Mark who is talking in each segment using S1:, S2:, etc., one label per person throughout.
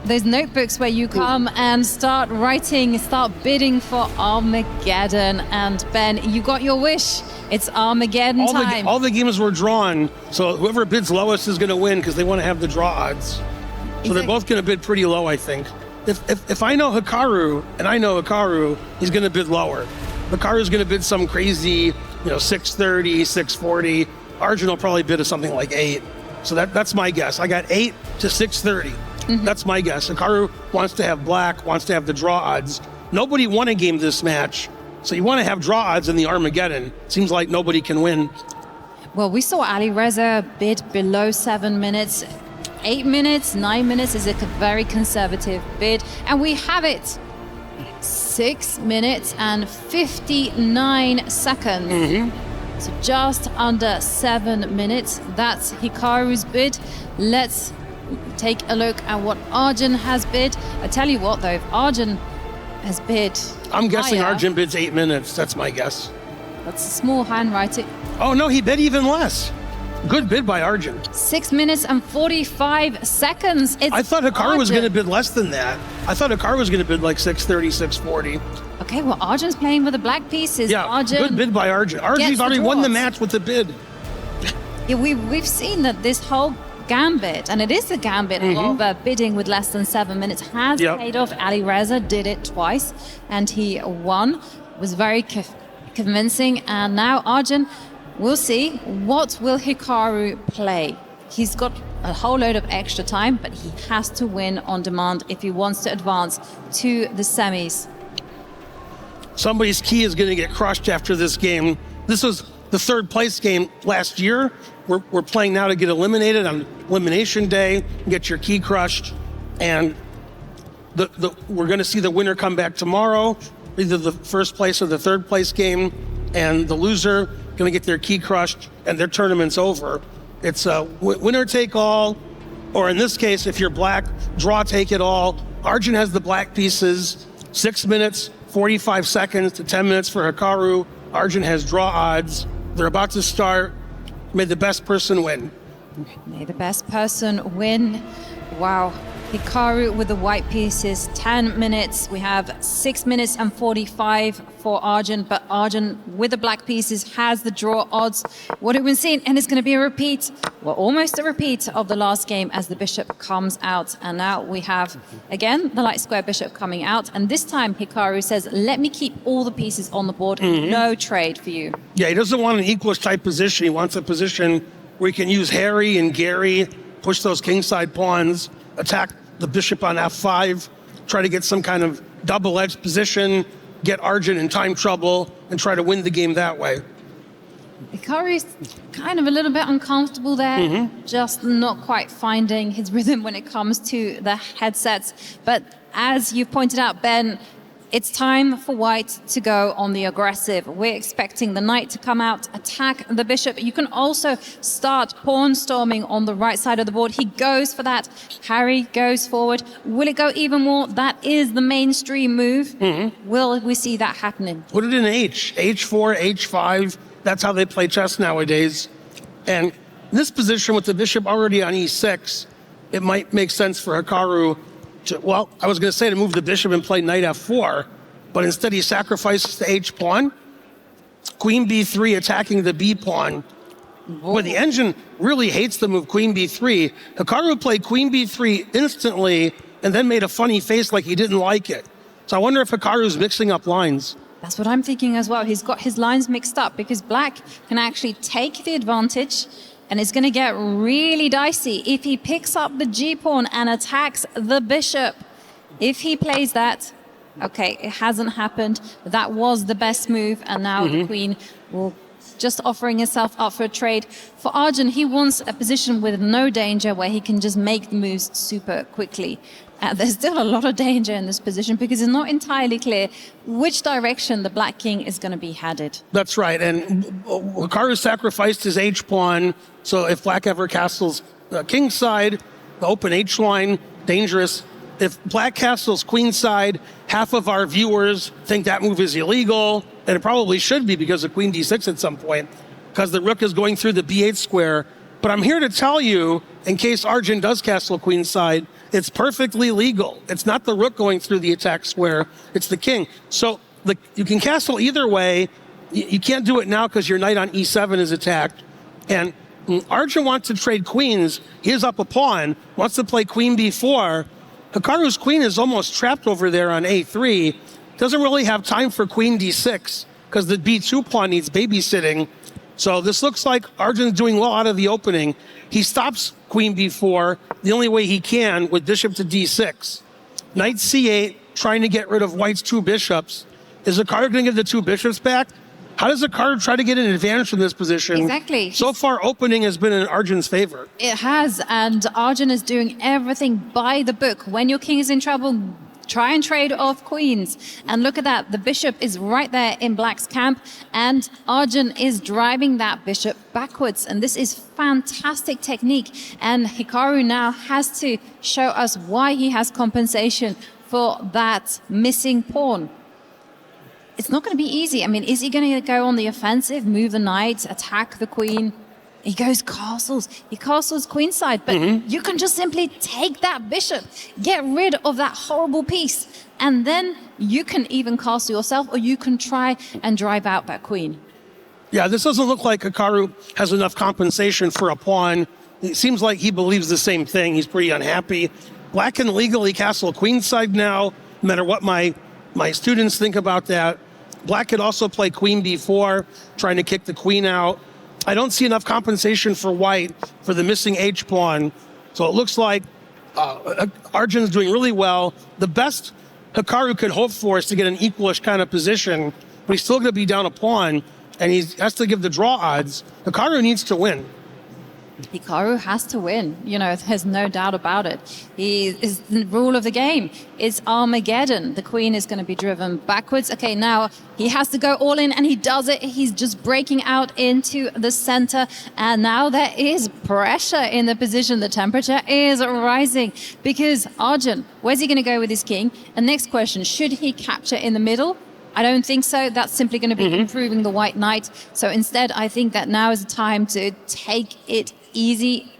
S1: those notebooks where you come and start writing, start bidding for Armageddon. And Ben, you got your wish. It's Armageddon time.
S2: All the games were drawn, so whoever bids lowest is going to win because they want to have the draw odds. So they're both going to bid pretty low, I think. If I know Hikaru, and I know Hikaru, he's going to bid lower. Hikaru's going to bid some crazy, 630, 640. Arjun will probably bid something like 8. So that's my guess. I got 8 to 630. That's my guess. Hikaru wants to have black, wants to have the draw odds. Nobody won a game this match, so you want to have draw odds in the Armageddon. Seems like nobody can win.
S1: Well, we saw Ali Reza bid below 7 minutes. 8 minutes, 9 minutes is a very conservative bid. And we have it. 6 minutes and 59 seconds. So just under 7 minutes. That's Hikaru's bid. Let's take a look at what Arjun has bid. I tell you what, though, if Arjun has bid
S2: I'm guessing
S1: higher,
S2: Arjun bids 8 minutes. That's my guess.
S1: That's a small handwriting.
S2: Oh, no, he bid even less. Good bid by Arjun.
S1: 6 minutes and 45 seconds.
S2: I thought Hikaru was going to bid less than that. I thought Hikaru was going to bid like 630, 640.
S1: Okay, well, Arjun's playing with the black pieces.
S2: Yeah,
S1: Arjun
S2: good bid by Arjun. Arjun's already won the
S1: draws.
S2: match with the bid.
S1: Yeah, we've seen that this whole gambit, and it is a gambit of bidding with less than 7 minutes, has paid off. Ali Reza did it twice, and he won. Was very convincing. And now Arjun, we'll see. What will Hikaru play? He's got a whole load of extra time, but he has to win on demand if he wants to advance to the semis.
S2: Somebody's key is going to get crushed after this game. This was the third place game last year. We're playing now to get eliminated on elimination day, get your key crushed. And we're going to see the winner come back tomorrow, either the first place or the third place game. And the loser going to get their key crushed and their tournament's over. It's a winner take all, or in this case, if you're black, draw take it all. Arjun has the black pieces, 6 minutes, 45 seconds to 10 minutes for Hikaru. Arjun has draw odds. They're about to start. May the best person win.
S1: May the best person win. Wow. Hikaru with the white pieces, 10 minutes. We have 6 minutes and 45 for Arjun, but Arjun with the black pieces has the draw odds. What have we seen? And it's going to be a repeat, well, almost a repeat of the last game as the bishop comes out. And now we have, again, the light square bishop coming out. And this time Hikaru says, let me keep all the pieces on the board. No trade for you.
S2: Yeah, he doesn't want an equalish type position. He wants a position where he can use Harry and Gary, push those kingside pawns, attack the bishop on f5, try to get some kind of double-edged position, get Arjun in time trouble, and try to win the game that way.
S1: Hikaru's kind of a little bit uncomfortable there, just not quite finding his rhythm when it comes to the headsets. But as you pointed out, Ben, it's time for white to go on the aggressive. We're expecting the knight to come out, attack the bishop. You can also start pawn storming on the right side of the board. He goes for that. Harry goes forward. Will it go even more? That is the mainstream move. Will we see that happening?
S2: Put it in H4, H5. That's how they play chess nowadays. And in this position with the bishop already on E6, it might make sense for Hikaru well, I was going to say to move the bishop and play knight f4, but instead he sacrifices the h pawn. Queen b3 attacking the b pawn. When the engine really hates the move queen b3, Hikaru played queen b3 instantly and then made a funny face like he didn't like it. So I wonder if Hikaru's mixing up lines.
S1: That's what I'm thinking as well. He's got his lines mixed up because black can actually take the advantage. And it's going to get really dicey if he picks up the g-pawn and attacks the bishop. If he plays that, okay, it hasn't happened. That was the best move. And now the queen will just offering herself up for a trade. For Arjun, he wants a position with no danger where he can just make the moves super quickly. There's still a lot of danger in this position because it's not entirely clear which direction the black king is going to be headed.
S2: That's right. And Hikaru sacrificed his h-pawn. So if black ever castles king side, the open h-line, dangerous. If black castles queen side, half of our viewers think that move is illegal. And it probably should be because of queen d6 at some point, because the rook is going through the b8 square. But I'm here to tell you, in case Arjun does castle queen side, it's perfectly legal. It's not the rook going through the attack square, it's the king. So you can castle either way. You can't do it now because your knight on e7 is attacked. And Arjun wants to trade queens. He is up a pawn, wants to play queen b4. Hikaru's queen is almost trapped over there on a3. Doesn't really have time for queen d6 because the b2 pawn needs babysitting. So this looks like Arjun's doing well out of the opening. He stops queen b4 the only way he can with bishop to d6. Knight c8, trying to get rid of white's two bishops. Is Hikaru going to give the two bishops back? How does Hikaru try to get an advantage from this position?
S1: Exactly.
S2: So far, opening has been in Arjun's favor.
S1: It has, and Arjun is doing everything by the book. When your king is in trouble, try and trade off queens. And look at that, the bishop is right there in black's camp, and Arjun is driving that bishop backwards. And this is fantastic technique. And Hikaru now has to show us why he has compensation for that missing pawn. It's not going to be easy. I mean, is he going to go on the offensive, move the knight, attack the queen? He goes castles. He castles queenside, but you can just simply take that bishop, get rid of that horrible piece, and then you can even castle yourself, or you can try and drive out that queen.
S2: Yeah, this doesn't look like Hikaru has enough compensation for a pawn. It seems like he believes the same thing. He's pretty unhappy. Black can legally castle queenside now, no matter what my students think about that. Black could also play queen b4, trying to kick the queen out. I don't see enough compensation for white for the missing h-pawn. So it looks like Arjun's doing really well. The best Hikaru could hope for is to get an equalish kind of position, but he's still going to be down a pawn, and he has to give the draw odds. Hikaru needs to win.
S1: Hikaru has to win, there's no doubt about it. He is the rule of the game. It's Armageddon. The queen is going to be driven backwards. Okay, now he has to go all in, and he does it. He's just breaking out into the center, and now there is pressure in the position. The temperature is rising because Arjun, where's he going to go with his king? And next question, should he capture in the middle? I don't think so. That's simply going to be improving the white knight. So instead, I think that now is the time to take it easy.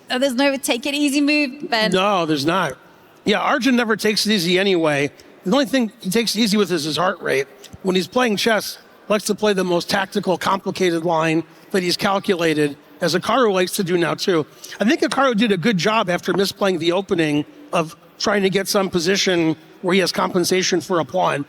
S1: There's no take it easy move, Ben.
S2: No, there's not. Yeah, Arjun never takes it easy anyway. The only thing he takes it easy with is his heart rate. When he's playing chess, he likes to play the most tactical, complicated line that he's calculated, as Hikaru likes to do now too. I think Hikaru did a good job after misplaying the opening of trying to get some position where he has compensation for a pawn.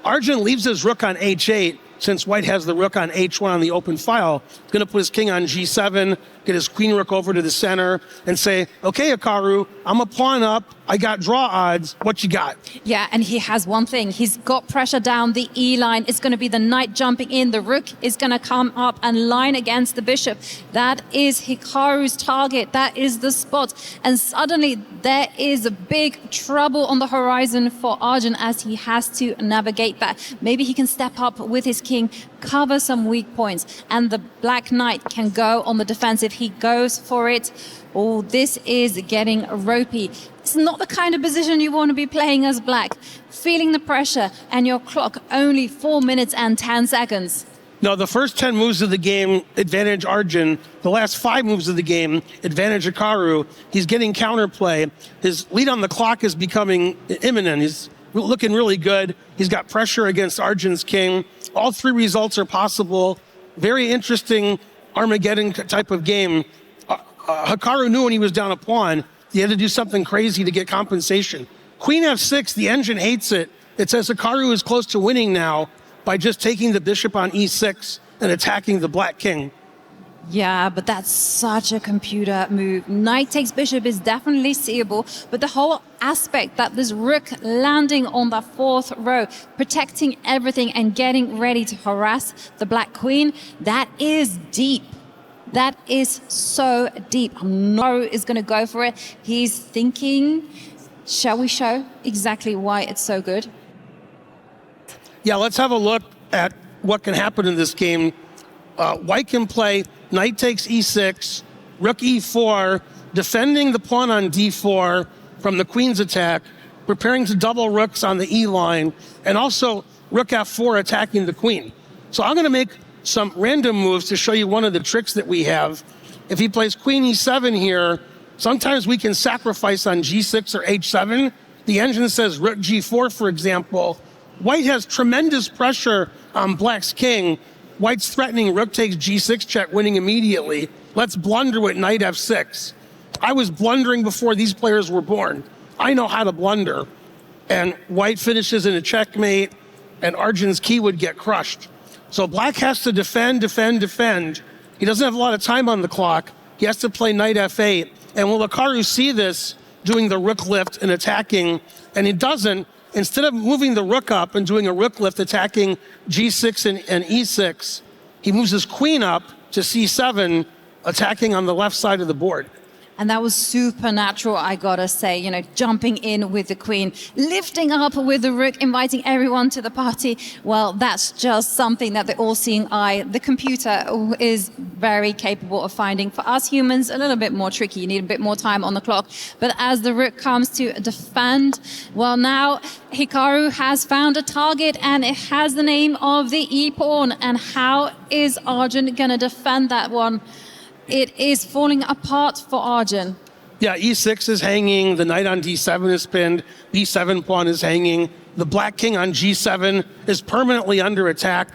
S2: Arjun leaves his rook on h8 since white has the rook on h1 on the open file. He's going to put his king on g7, get his queen rook over to the center, and say, okay, Hikaru, I'm a pawn up. I got draw odds. What you got?
S1: Yeah, and he has one thing. He's got pressure down the E line. It's going to be the knight jumping in. The rook is going to come up and line against the bishop. That is Hikaru's target. That is the spot. And suddenly there is a big trouble on the horizon for Arjun as he has to navigate that. Maybe he can step up with his king, cover some weak points, and the black knight can go on the defensive. He goes for it. Oh, this is getting ropey. It's not the kind of position you want to be playing as black. Feeling the pressure, and your clock only 4 minutes and 10 seconds.
S2: No, the first 10 moves of the game advantage Arjun. The last 5 moves of the game advantage Hikaru. He's getting counterplay. His lead on the clock is becoming imminent. He's looking really good. He's got pressure against Arjun's king. All 3 results are possible. Very interesting Armageddon type of game. Hikaru knew when he was down a pawn, he had to do something crazy to get compensation. Queen f6, the engine hates it. It says Hikaru is close to winning now by just taking the bishop on e6 and attacking the black king.
S1: Yeah, but that's such a computer move. Knight takes bishop is definitely seeable, but the whole aspect that this rook landing on the 4th row, protecting everything and getting ready to harass the black queen, that is deep. That is so deep. Hikaru is going to go for it. He's thinking, shall we show exactly why it's so good?
S2: Yeah, let's have a look at what can happen in this game. White can play knight takes e6, rook e4, defending the pawn on d4 from the queen's attack, preparing to double rooks on the e line, and also rook f4 attacking the queen. So I'm going to make some random moves to show you one of the tricks that we have. If he plays queen e7 here, Sometimes we can sacrifice on g6 or h7. The engine says rook g4, for example. White has tremendous pressure on black's king. White's threatening rook takes g6 check, winning immediately. Let's blunder with knight f6. I was blundering before these players were born. I know how to blunder. And white finishes in a checkmate, and Arjun's key would get crushed. So black has to defend. He doesn't have a lot of time on the clock. He has to play knight f8. And will Hikaru see this, doing the rook lift and attacking? And he doesn't. Instead of moving the rook up and doing a rook lift, attacking g6 and e6, he moves his queen up to c7, attacking on the left side of the board.
S1: And that was supernatural, I gotta say, jumping in with the queen, lifting up with the rook, inviting everyone to the party. Well, that's just something that the all-seeing eye, the computer, is very capable of finding. For us humans, a little bit more tricky. You need a bit more time on the clock. But as the rook comes to defend, well, now Hikaru has found a target, and it has the name of the e-pawn. And how is Arjun gonna defend that one? It is falling apart for Arjun.
S2: Yeah, e6 is hanging. The knight on d7 is pinned. b7 pawn is hanging. The black king on g7 is permanently under attack.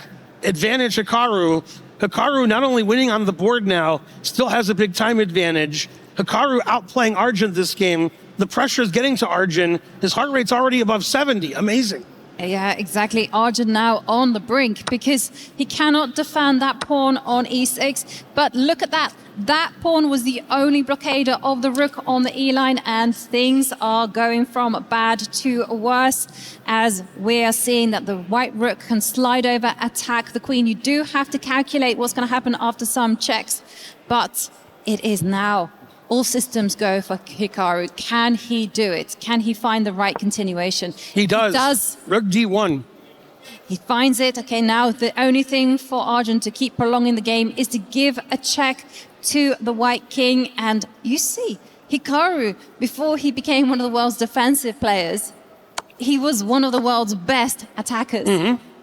S2: Advantage Hikaru. Hikaru not only winning on the board now, still has a big time advantage. Hikaru outplaying Arjun this game. The pressure is getting to Arjun. His heart rate's already above 70. Amazing.
S1: Yeah, exactly. Arjun now on the brink because he cannot defend that pawn on e6. But look at that. That pawn was the only blockader of the rook on the e-line, and things are going from bad to worse as we are seeing that the white rook can slide over, attack the queen. You do have to calculate what's going to happen after some checks, but it is now all systems go for Hikaru. Can he do it? Can he find the right continuation?
S2: He does. Rook d1.
S1: He finds it. Okay, now the only thing for Arjun to keep prolonging the game is to give a check to the white king. And you see, Hikaru, before he became one of the world's defensive players, he was one of the world's best attackers.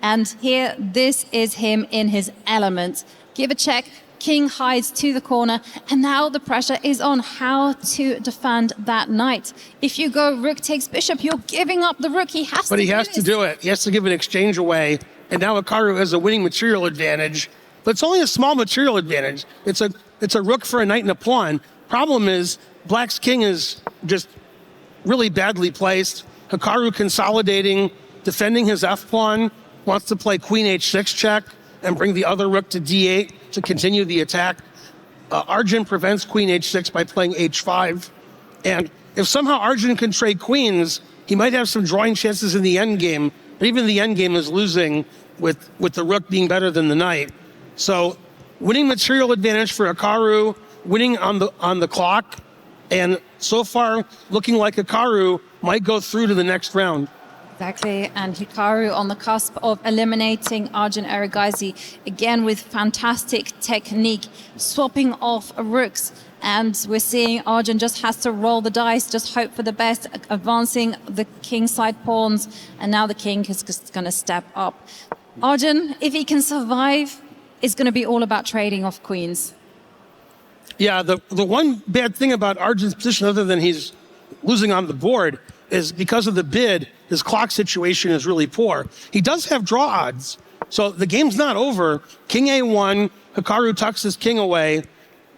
S1: And here, this is him in his element. Give a check. King hides to the corner, and now the pressure is on how to defend that knight. If you go rook takes bishop, you're giving up the rook. He has
S2: to do it. He has to give an exchange away, and now Hikaru has a winning material advantage. But it's only a small material advantage. It's a rook for a knight and a pawn. Problem is, black's king is just really badly placed. Hikaru consolidating, defending his f-pawn, wants to play queen h6 check and bring the other rook to d8 to continue the attack. Arjun prevents queen h6 by playing h5. And if somehow Arjun can trade queens, he might have some drawing chances in the endgame. But even the endgame is losing with the rook being better than the knight. So winning material advantage for Hikaru, winning on the clock, and so far looking like Hikaru might go through to the next round.
S1: Exactly, and Hikaru on the cusp of eliminating Arjun Erigaisi, again with fantastic technique, swapping off rooks. And we're seeing Arjun just has to roll the dice, just hope for the best, advancing the kingside pawns, and now the king is just going to step up. Arjun, if he can survive, is going to be all about trading off queens.
S2: Yeah, the one bad thing about Arjun's position, other than he's losing on the board, is because of the bid, his clock situation is really poor. He does have draw odds, so the game's not over. King a1, Hikaru tucks his king away.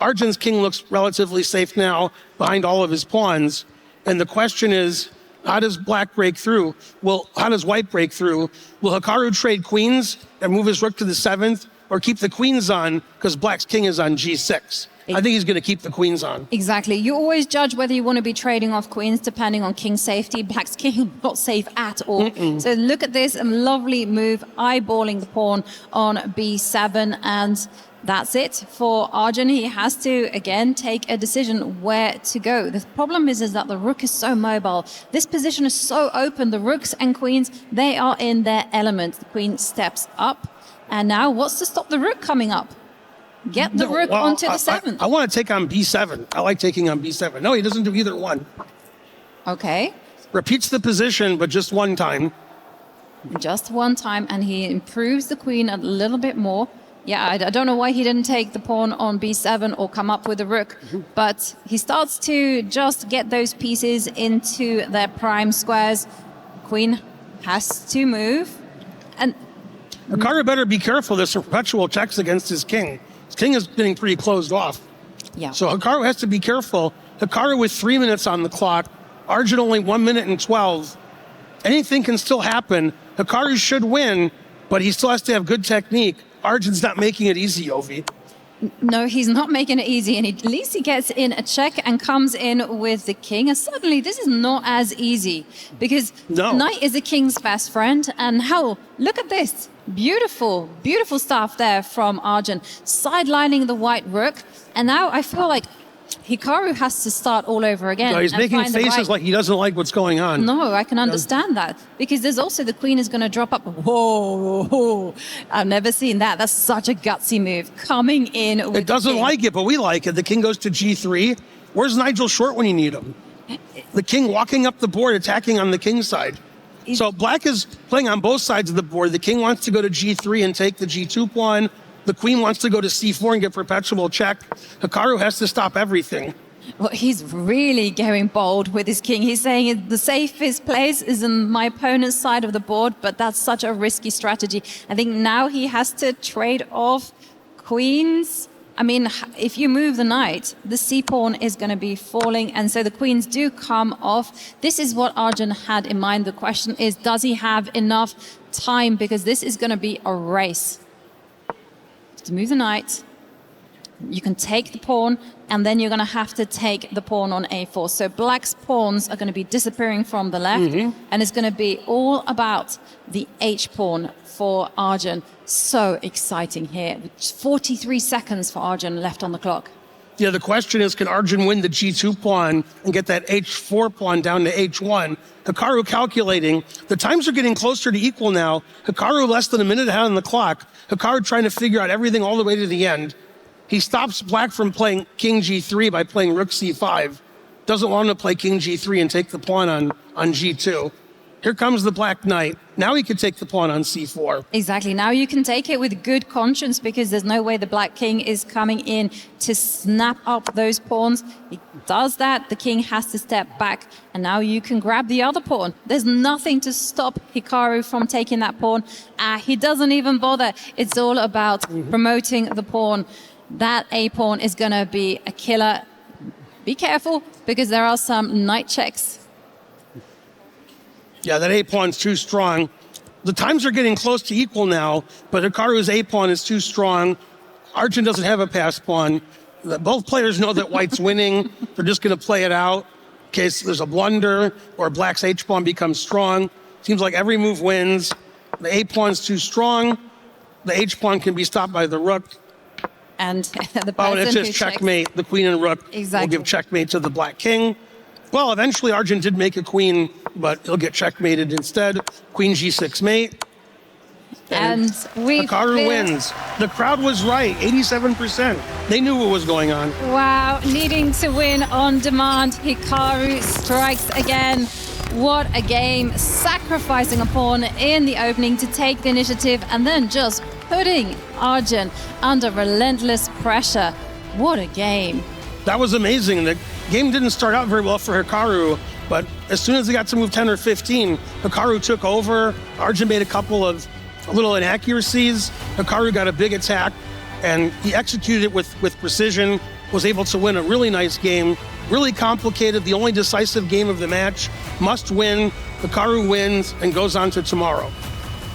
S2: Arjun's king looks relatively safe now behind all of his pawns. And the question is, how does black break through? Well, how does white break through? Will Hikaru trade queens and move his rook to the 7th, or keep the queens on because black's king is on g6? I think he's going to keep the queens on.
S1: Exactly. You always judge whether you want to be trading off queens depending on king safety. Black's king not safe at all. So look at this lovely move, eyeballing the pawn on b7, and that's it for Arjun. He has to, again, take a decision where to go. The problem is that the rook is so mobile. This position is so open. The rooks and queens, they are in their element. The queen steps up, and now what's to stop the rook coming up? Get the rook onto the 7th.
S2: I want to take on b7. I like taking on b7. No, he doesn't do either one.
S1: Okay.
S2: Repeats the position, but just one time.
S1: Just one time, and he improves the queen a little bit more. Yeah, I don't know why he didn't take the pawn on b7 or come up with a rook, but he starts to just get those pieces into their prime squares. Queen has to move, and
S2: Hikaru better be careful. There's some perpetual checks against his king. His king is getting pretty closed off.
S1: yeah.
S2: So Hikaru has to be careful. Hikaru with 3 minutes on the clock. Arjun only 1 minute and 12. Anything can still happen. Hikaru should win, but he still has to have good technique. Arjun's not making it easy, Ovi.
S1: No, he's not making it easy, and at least he gets in a check and comes in with the king. And suddenly, this is not as easy because knight is the king's best friend. And hell, look at this. Beautiful, beautiful stuff there from Arjun, sidelining the white rook. And now I feel like Hikaru has to start all over again.
S2: No, he's making faces like he doesn't like what's going on.
S1: No, I can understand that. Because there's also the queen is going to drop up. Whoa, I've never seen that. That's such a gutsy move. Coming in with
S2: It doesn't like it, but we like it. The king goes to g3. Where's Nigel Short when you need him? The king walking up the board, attacking on the king's side. So black is playing on both sides of the board. The king wants to go to g3 and take the g2 pawn. The queen wants to go to c4 and get perpetual check. Hikaru has to stop everything.
S1: Well, he's really going bold with his king. He's saying the safest place is in my opponent's side of the board, but that's such a risky strategy. I think now he has to trade off queens. I mean, if you move the knight, the c-pawn is going to be falling, and so the queens do come off. This is what Arjun had in mind. The question is, does he have enough time? Because this is going to be a race. To move the knight, you can take the pawn, and then you're going to have to take the pawn on a4. So black's pawns are going to be disappearing from the left, and it's going to be all about the h-pawn for Arjun. So exciting here. 43 seconds for Arjun left on the clock.
S2: Yeah, the question is, can Arjun win the g2 pawn and get that h4 pawn down to h1? Hikaru calculating. The times are getting closer to equal now. Hikaru less than a minute ahead on the clock. Hikaru trying to figure out everything all the way to the end. He stops black from playing king g3 by playing rook c5. Doesn't want to play king g3 and take the pawn on g2. Here comes the black knight. Now he can take the pawn on c4.
S1: Exactly. Now you can take it with good conscience because there's no way the black king is coming in to snap up those pawns. He does that. The king has to step back, and now you can grab the other pawn. There's nothing to stop Hikaru from taking that pawn. He doesn't even bother. It's all about promoting the pawn. That a pawn is going to be a killer. Be careful because there are some knight checks.
S2: Yeah, that a-pawn's too strong. The times are getting close to equal now, but Hikaru's a-pawn is too strong. Arjun doesn't have a pass pawn. Both players know that white's winning. They're just going to play it out in case there's a blunder or black's h-pawn becomes strong. Seems like every move wins. The a-pawn's too strong. The h-pawn can be stopped by the rook.
S1: And the
S2: and it's
S1: person
S2: just checkmate. The queen and rook will give checkmate to the black king. Well, eventually Arjun did make a queen, but he'll get checkmated instead. Queen g6 mate.
S1: And
S2: Hikaru wins. The crowd was right, 87%. They knew what was going on.
S1: Wow, needing to win on demand. Hikaru strikes again. What a game. Sacrificing a pawn in the opening to take the initiative and then just putting Arjun under relentless pressure. What a game.
S2: That was amazing. The game didn't start out very well for Hikaru, but as soon as they got to move 10 or 15, Hikaru took over. Arjun made a couple of little inaccuracies. Hikaru got a big attack, and he executed it with precision, was able to win a really nice game. Really complicated, the only decisive game of the match. Must win. Hikaru wins and goes on to tomorrow.